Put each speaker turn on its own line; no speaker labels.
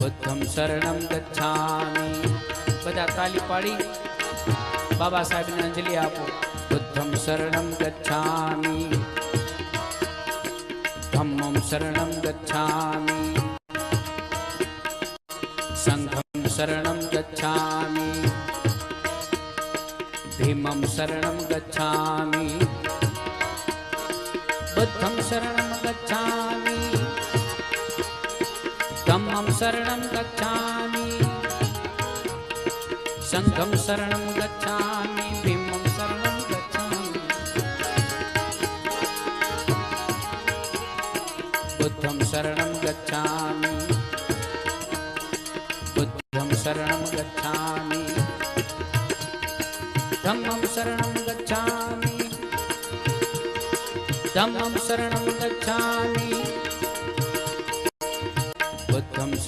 बुद्धं शरणं गच्छामि। बधा ताली पाड़ी बाबा साहेब ने अंजलि आपो। बुद्धं शरणं गच्छामि, धम्मं शरणं गच्छामि, संघं शरणं गच्छामि, भीमं शरणं गच्छामि, बुद्धं शरणं गच्छामि, धम्मं शरणं गच्छामि, संघं शरणं गच्छामि, भीमं शरणं गच्छामि, बुद्धं शरणं गच्छामि, बुद्धं शरणं गच्छामि, धम्मं शरणं गच्छामि, धम्मं शरणं गच्छामि,